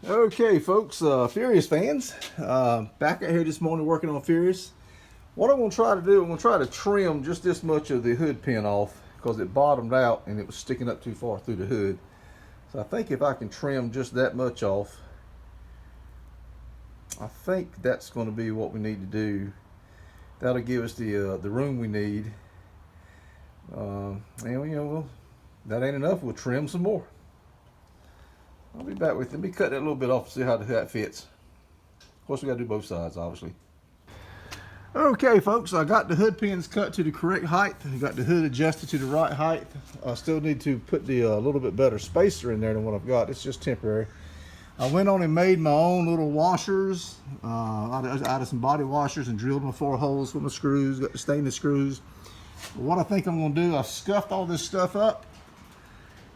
Okay, folks, Furious fans, back out here this morning working on Furious. What I'm going to try to do, I'm going to try to trim just this much of the hood pin off because it bottomed out and it was sticking up too far through the hood. So I think if I can trim just that much off, I think that's going to be what we need to do. That'll give us the room we need. And that ain't enough. We'll trim some more. I'll be back with you. Let me cut that a little bit off and see how that fits. Of course, we got to do both sides, obviously. Okay, folks, I got the hood pins cut to the correct height. I got the hood adjusted to the right height. I still need to put the little bit better spacer in there than what I've got. It's just temporary. I went on and made my own little washers out of some body washers and drilled my 4 holes with my screws. Got the stainless screws. But what I think I'm going to do, I scuffed all this stuff up.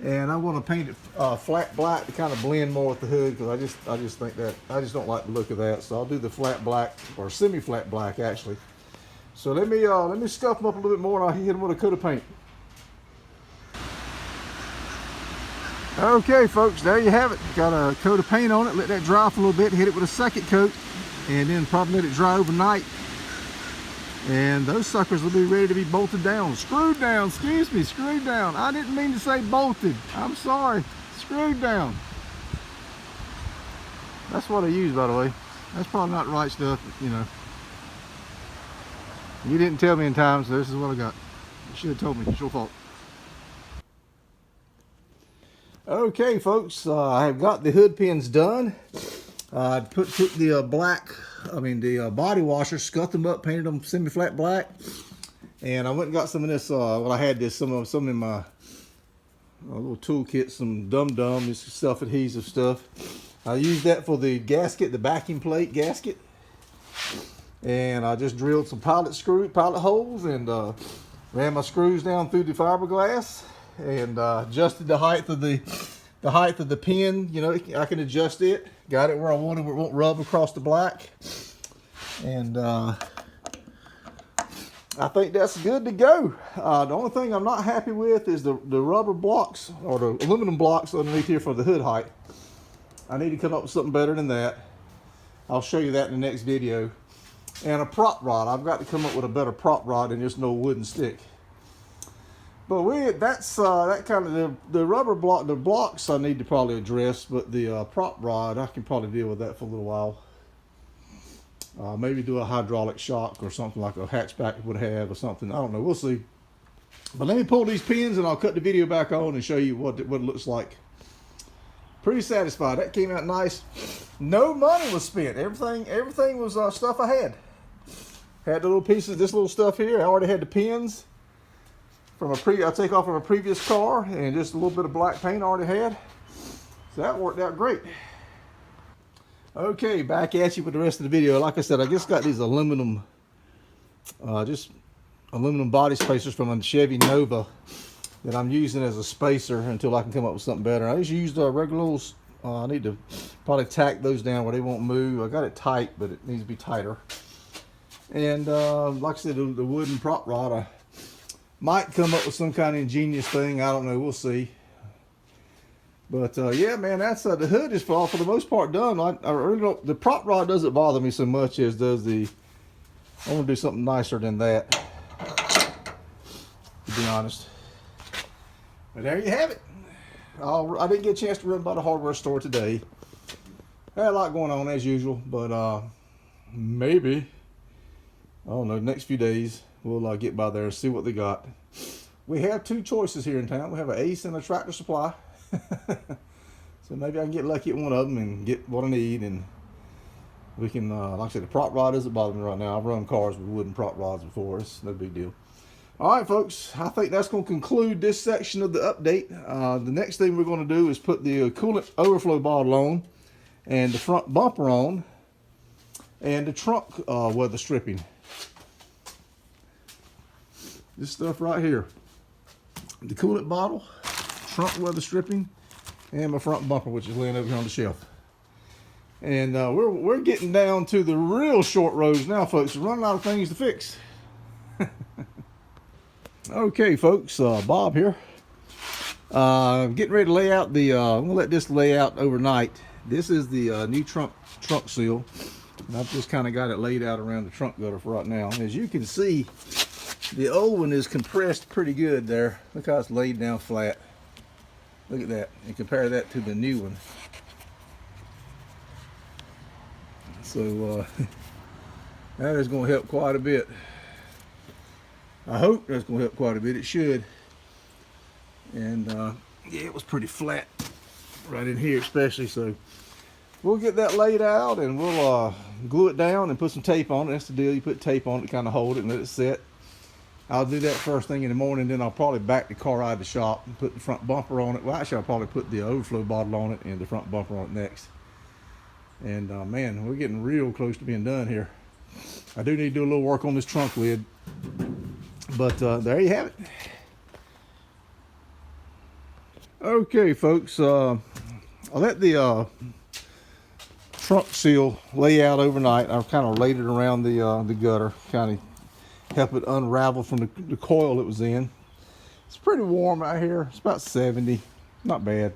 And I'm going to paint it flat black to kind of blend more with the hood because I just think that I just don't like the look of that. So I'll do the flat black or semi-flat black actually. So let me scuff them up a little bit more and I'll hit them with a coat of paint. Okay, folks, there you have it. Got a coat of paint on it. Let that dry for a little bit. Hit it with a second coat, and then probably let it dry overnight. And those suckers will be ready to be bolted down. Screwed down, excuse me, screwed down. I didn't mean to say bolted. I'm sorry, screwed down. That's what I use, by the way. That's probably not the right stuff, you know. You didn't tell me in time, so this is what I got. You should have told me, it's your fault. Okay, folks, I have got the hood pins done. I took the body washer, scuffed them up, painted them semi-flat black, and I went and got some of this. I had this some in my little toolkit, some dum-dum, this self-adhesive stuff. I used that for the gasket, the backing plate gasket, and I just drilled some pilot holes and ran my screws down through the fiberglass and adjusted the height of the pin. You know, I can adjust it. Got it where I want it, where it won't rub across the black. And I think that's good to go. The only thing I'm not happy with is the rubber blocks or the aluminum blocks underneath here for the hood height. I need to come up with something better than that. I'll show you that in the next video. And a prop rod. I've got to come up with a better prop rod than just no wooden stick. But that's that kind of the rubber block, the blocks I need to probably address, but the prop rod I can probably deal with that for a little while. Maybe do a hydraulic shock or something like a hatchback would have or something. I don't know. We'll see. But let me pull these pins and I'll cut the video back on and show you what it looks like. Pretty satisfied. That came out nice. No money was spent. Everything was stuff I had. Had the little pieces, this little stuff here. I already had the pins from I take off from a previous car, and just a little bit of black paint I already had. So that worked out great. Okay, back at you with the rest of the video. Like I said, I just got these aluminum body spacers from a Chevy Nova that I'm using as a spacer until I can come up with something better. I just used regular I need to probably tack those down where they won't move. I got it tight, but it needs to be tighter. And like I said, the wooden prop rod, I might come up with some kind of ingenious thing. I don't know. We'll see. But yeah, man, that's the hood is for the most part done. I really don't. The prop rod doesn't bother me so much as does the. I want to do something nicer than that, to be honest. But there you have it. I didn't get a chance to run by the hardware store today. Had a lot going on as usual, but maybe I don't know. Next few days we'll get by there and see what they got. We have 2 choices here in town. We have an Ace and a Tractor Supply. So maybe I can get lucky at one of them and get what I need, and we can, like I said, the prop rod doesn't bother me right now. I've run cars with wooden prop rods before. It's no big deal. All right, folks, I think that's going to conclude this section of the update. The next thing we're going to do is put the coolant overflow bottle on, and the front bumper on, and the trunk weather stripping. This stuff right here. The coolant bottle, trunk weather stripping, and my front bumper, which is laying over here on the shelf. And we're getting down to the real short roads now, folks. We're running out of things to fix. Okay, folks, Bob here. Getting ready to lay out the, I'm gonna let this lay out overnight. This is the new trunk seal, and I've just kind of got it laid out around the trunk gutter for right now. As you can see, the old one is compressed pretty good there. Look how it's laid down flat. Look at that, and compare that to the new one. So that is going to help quite a bit. I hope that's going to help quite a bit. It should. And yeah, it was pretty flat right in here especially, so we'll get that laid out and we'll glue it down and put some tape on it. That's the deal. You put tape on it to kind of hold it and let it set. I'll do that first thing in the morning, then I'll probably back the car out of the shop and put the front bumper on it. Well, actually, I'll probably put the overflow bottle on it and the front bumper on it next. And man, we're getting real close to being done here. I do need to do a little work on this trunk lid, but there you have it. Okay, folks, I let the trunk seal lay out overnight. I've kind of laid it around the gutter, kind of help it unravel from the coil it was in. It's pretty warm out here. It's about 70, not bad.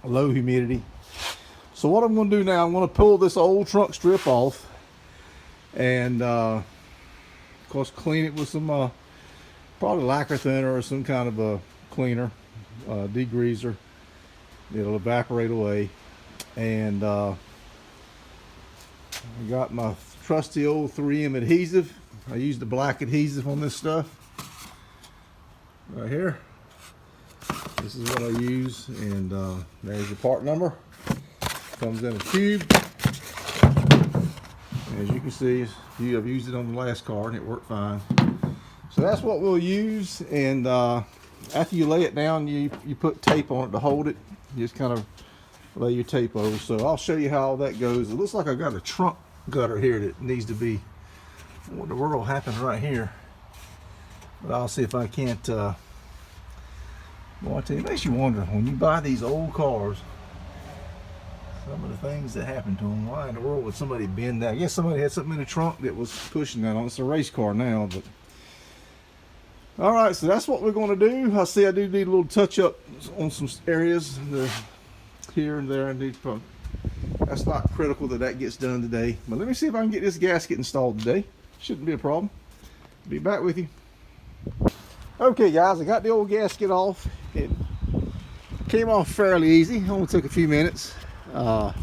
Low humidity. So what I'm going to do now, I'm going to pull this old trunk strip off and of course clean it with some probably lacquer thinner or some kind of a cleaner, degreaser. It'll evaporate away. And I got my trusty old 3M adhesive. I used the black adhesive on this stuff right here. This is what I use, and there's your part number. Comes in a tube. As you can see, I've used it on the last car and it worked fine. So that's what we'll use. And after you lay it down, you put tape on it to hold it. You just kind of lay your tape over. So I'll show you how all that goes. It looks like I've got a trunk gutter here that needs to be. What in the world happened right here? But I'll see if I can't. Well, I tell you, it makes you wonder when you buy these old cars. Some of the things that happen to them. Why in the world would somebody bend that? I guess somebody had something in the trunk that was pushing that on. It's a race car now, but all right. So that's what we're going to do. I see I do need a little touch up on some areas here and there. I need to. That's not critical that gets done today. But let me see if I can get this gasket installed today. Shouldn't be a problem. Be back with you. Okay, guys, I got the old gasket off. It came off fairly easy. Only took a few minutes. Of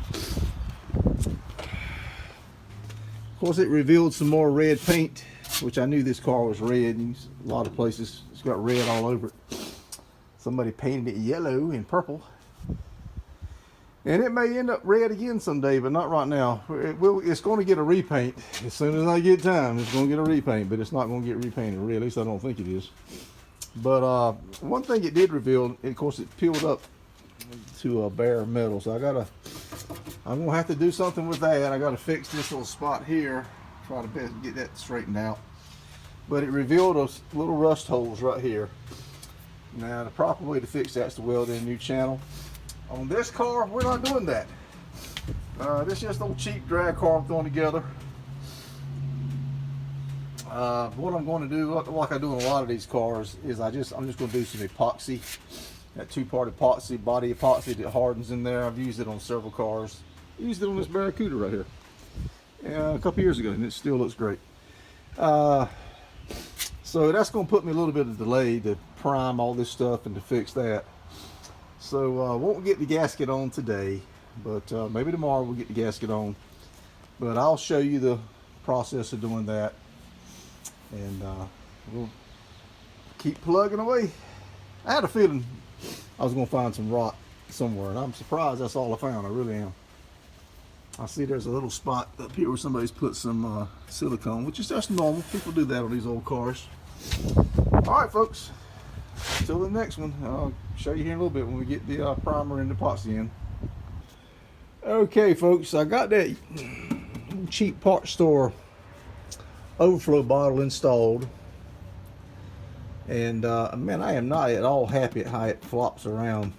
course, it revealed some more red paint, which I knew this car was red. A lot of places it's got red all over it. Somebody painted it yellow and purple, and it may end up red again someday, but not right now. It's going to get a repaint as soon as I get time. It's going to get a repaint, but it's not going to get repainted. Really, at least I don't think it is. But one thing it did reveal, of course, it peeled up to bare metal, so I'm gonna have to do something with that. I gotta fix this little spot here, try to best get that straightened out. But it revealed those little rust holes right here. Now the proper way to fix that is to weld in a new channel. On this car, we're not doing that. This is just a little cheap drag car I'm throwing together. What I'm going to do, like I do in a lot of these cars, is I'm just going to do some epoxy. That two-part epoxy, body epoxy that hardens in there. I've used it on several cars. I used it on this Barracuda right here a couple years ago, and it still looks great. So that's going to put me a little bit of delay to prime all this stuff and to fix that. So I won't get the gasket on today, but maybe tomorrow we'll get the gasket on. But I'll show you the process of doing that, and we'll keep plugging away. I had a feeling I was going to find some rot somewhere, and I'm surprised that's all I found. I really am. I see there's a little spot up here where somebody's put some silicone, which is just normal. People do that on these old cars. All right, folks. Until the next one, I'll show you here in a little bit when we get the primer and the epoxy in. Okay, folks, I got that cheap parts store overflow bottle installed. And man, I am not at all happy at how it flops around.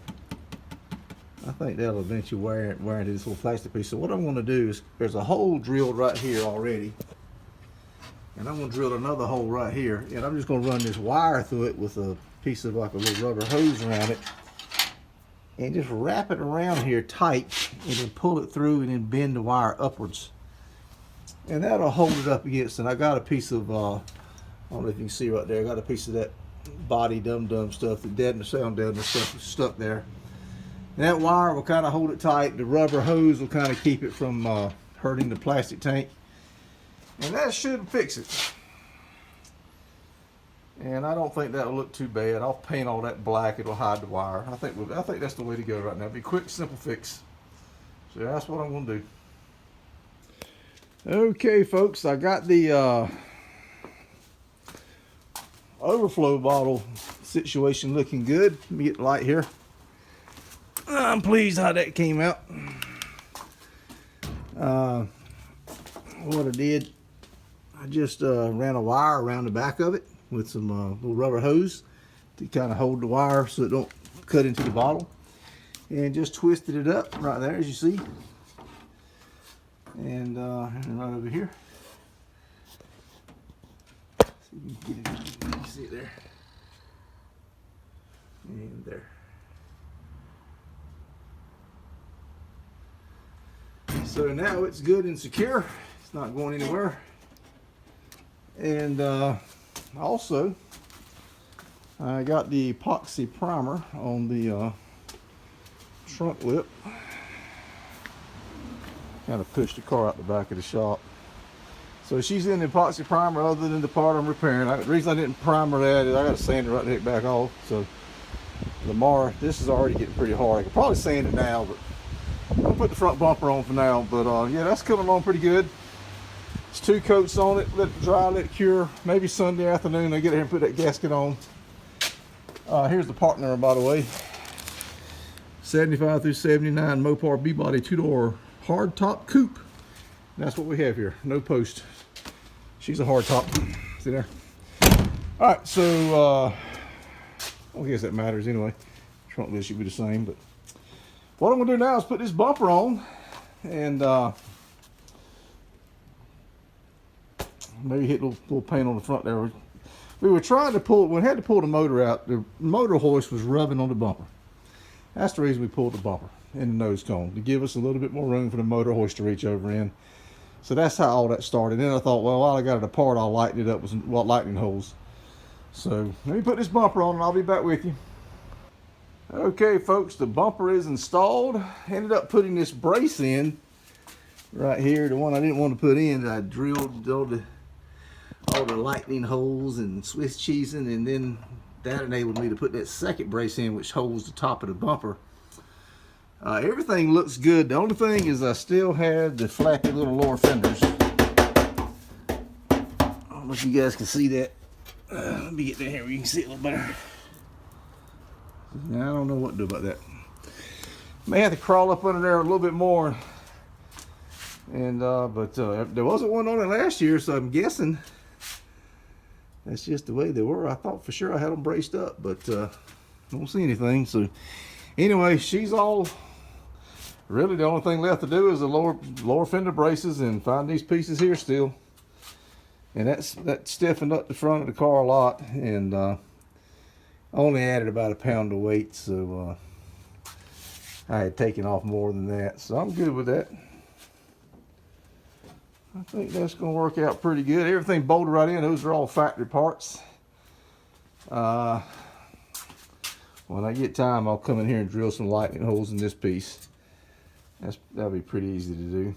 I think that'll eventually wear into this little plastic piece. So what I'm going to do is, there's a hole drilled right here already, and I'm going to drill another hole right here, and I'm just going to run this wire through it with a piece of like a little rubber hose around it. and just wrap it around here tight, and then pull it through, and then bend the wire upwards, and that'll hold it up against. And I got a piece of I don't know if you can see right there, I got a piece of that body dum-dum stuff, the deadener sound deadener stuff stuck there. And that wire will kind of hold it tight. The rubber hose will kind of keep it from hurting the plastic tank, and that should fix it. And I don't think that'll look too bad. I'll paint all that black. It'll hide the wire. I think that's the way to go right now. Be quick, simple fix. So that's what I'm going to do. Okay, folks, I got the overflow bottle situation looking good. Let me get the light here. I'm pleased how that came out. What I did, I just ran a wire around the back of it with some little rubber hose to kind of hold the wire so it don't cut into the bottle, and just twisted it up right there, as you see, and right over here. See if you can get it. You can see it there, and there. So now it's good and secure. It's not going anywhere. And also, I got the epoxy primer on the trunk lip. Kind of pushed the car out the back of the shop. So she's in the epoxy primer other than the part I'm repairing. The reason I didn't primer that is I got to sand it right the heck back off. So Lamar, this is already getting pretty hard. I could probably sand it now, but I'm going to put the front bumper on for now. But yeah, that's coming along pretty good. It's 2 coats on it. Let it dry, let it cure. Maybe Sunday afternoon I get here and put that gasket on. Here's the part number, by the way. 75 through 79 Mopar B-Body 2-door hard top coupe. That's what we have here. No post. She's a hard top. See there? Alright, so I guess that matters anyway. Trunk lid should be the same, but what I'm going to do now is put this bumper on, and maybe hit a little paint on the front there. We were trying to pull, we had to pull the motor out. The motor hoist was rubbing on the bumper. That's the reason we pulled the bumper and the nose cone, to give us a little bit more room for the motor hoist to reach over in. So that's how all that started. Then I thought, well, while I got it apart, I'll lighten it up with some lightning holes. So let me put this bumper on and I'll be back with you. Okay, folks, the bumper is installed. Ended up putting this brace in right here, the one I didn't want to put in. I drilled all the lightning holes and Swiss cheesing, and then that enabled me to put that second brace in, which holds the top of the bumper. Everything looks good. The only thing is I still had the flappy little lower fenders. I don't know if you guys can see that. Let me get down here where you can see it a little better. I don't know what to do about that. May have to crawl up under there a little bit more. And but there wasn't one on it last year, so I'm guessing that's just the way they were. I thought for sure I had them braced up, but don't see anything. So anyway, she's all. Really, the only thing left to do is the lower fender braces and find these pieces here still. And that stiffened up the front of the car a lot, and only added about a pound of weight, so I had taken off more than that. So I'm good with that. I think that's going to work out pretty good. Everything bolted right in. Those are all factory parts. When I get time, I'll come in here and drill some lightning holes in this piece. That'll be pretty easy to do.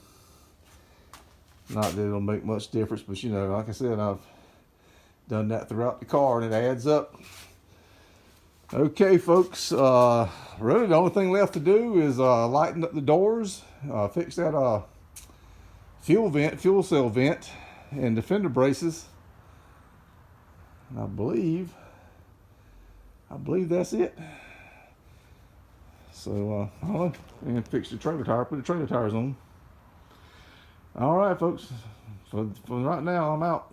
Not that it'll make much difference, but you know, like I said, I've done that throughout the car and it adds up. Okay, folks, really the only thing left to do is lighten up the doors, fix that fuel cell vent, and the fender braces. And I believe that's it. So I don't know, and fix the trailer tire, put the trailer tires on. All right, folks, for right now, I'm out.